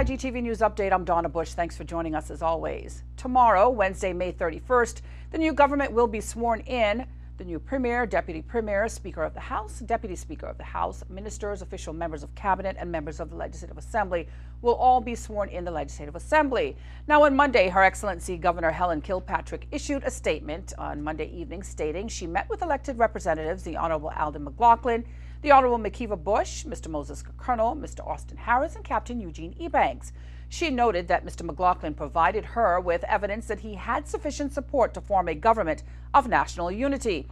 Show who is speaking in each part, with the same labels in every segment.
Speaker 1: CIGTV News Update, I'm Donna Bush. Thanks for joining us as always. Tomorrow, Wednesday, May 31st, the new government will be sworn in. The new Premier, Deputy Premier, Speaker of the House, Deputy Speaker of the House, ministers, official members of Cabinet, and members of the Legislative Assembly will all be sworn in the Legislative Assembly. Now, on Monday, Her Excellency Governor Helen Kilpatrick issued a statement on Monday evening stating she met with elected representatives, the Honorable Alden McLaughlin, the Honorable McKeeva Bush, Mr. Moses Colonel, Mr. Austin Harris, and Captain Eugene Ebanks. She noted that Mr. McLaughlin provided her with evidence that he had sufficient support to form a government of national unity.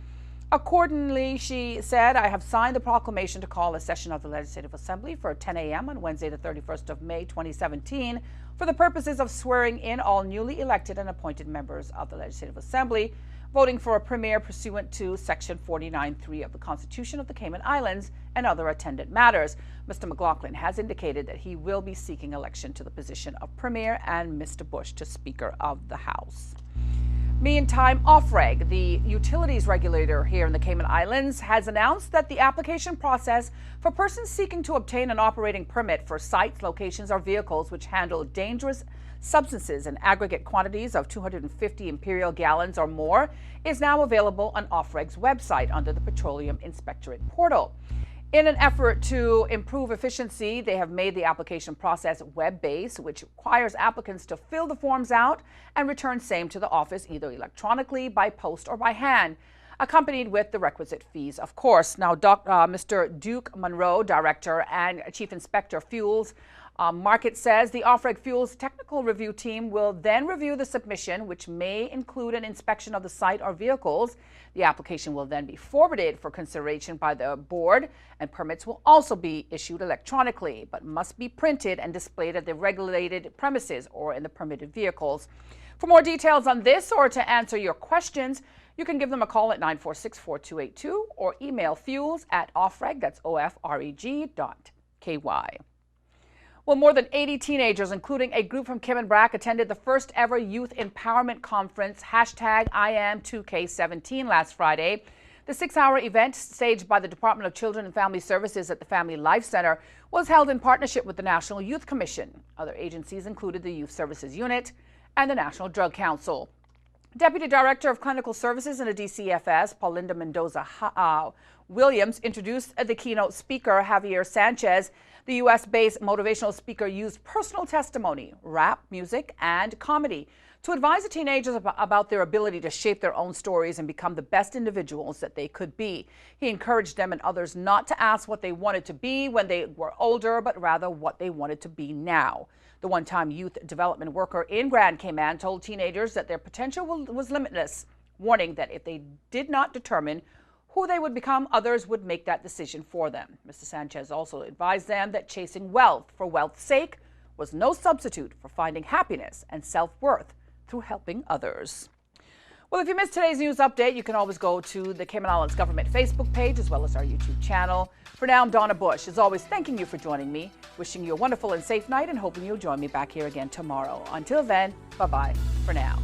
Speaker 1: Accordingly, she said, I have signed the proclamation to call a session of the Legislative Assembly for 10 a.m. on Wednesday, the 31st of May, 2017, for the purposes of swearing in all newly elected and appointed members of the Legislative Assembly, voting for a premier pursuant to Section 49(3) of the Constitution of the Cayman Islands and other attendant matters. Mr. McLaughlin has indicated that he will be seeking election to the position of premier and Mr. Bush to Speaker of the House. Meantime, OFREG, the utilities regulator here in the Cayman Islands, has announced that the application process for persons seeking to obtain an operating permit for sites, locations, or vehicles which handle dangerous substances in aggregate quantities of 250 imperial gallons or more is now available on OFREG's website under the Petroleum Inspectorate portal. In an effort to improve efficiency, they have made the application process web-based, which requires applicants to fill the forms out and return same to the office either electronically, by post, or by hand, accompanied with the requisite fees, of course. Now, Mr. Duke Monroe, Director and Chief Inspector Fuels Market, says the OFREG Fuels Technical Review Team will then review the submission, which may include an inspection of the site or vehicles. The application will then be forwarded for consideration by the board, and permits will also be issued electronically, but must be printed and displayed at the regulated premises or in the permitted vehicles. For more details on this or to answer your questions, you can give them a call at 946-4282 or email fuels@ofreg, that's ofreg.ky. Well, more than 80 teenagers, including a group from Kim and Brack, attended the first ever Youth Empowerment Conference, #IAM2K17, last Friday. The 6-hour event, staged by the Department of Children and Family Services at the Family Life Center, was held in partnership with the National Youth Commission. Other agencies included the Youth Services Unit and the National Drug Council. Deputy Director of Clinical Services in the DCFS, Paulinda Mendoza Williams, introduced the keynote speaker, Javier Sanchez. The U.S.-based motivational speaker used personal testimony, rap, music, and comedy to advise the teenagers about their ability to shape their own stories and become the best individuals that they could be. He encouraged them and others not to ask what they wanted to be when they were older, but rather what they wanted to be now. The one-time youth development worker in Grand Cayman told teenagers that their potential was limitless, warning that if they did not determine who they would become, others would make that decision for them. Mr. Sanchez also advised them that chasing wealth for wealth's sake was no substitute for finding happiness and self-worth through helping others. Well, if you missed today's news update, you can always go to the Cayman Islands Government Facebook page as well as our YouTube channel. For now, I'm Donna Bush. As always, thanking you for joining me, wishing you a wonderful and safe night, and hoping you'll join me back here again tomorrow. Until then, bye-bye for now.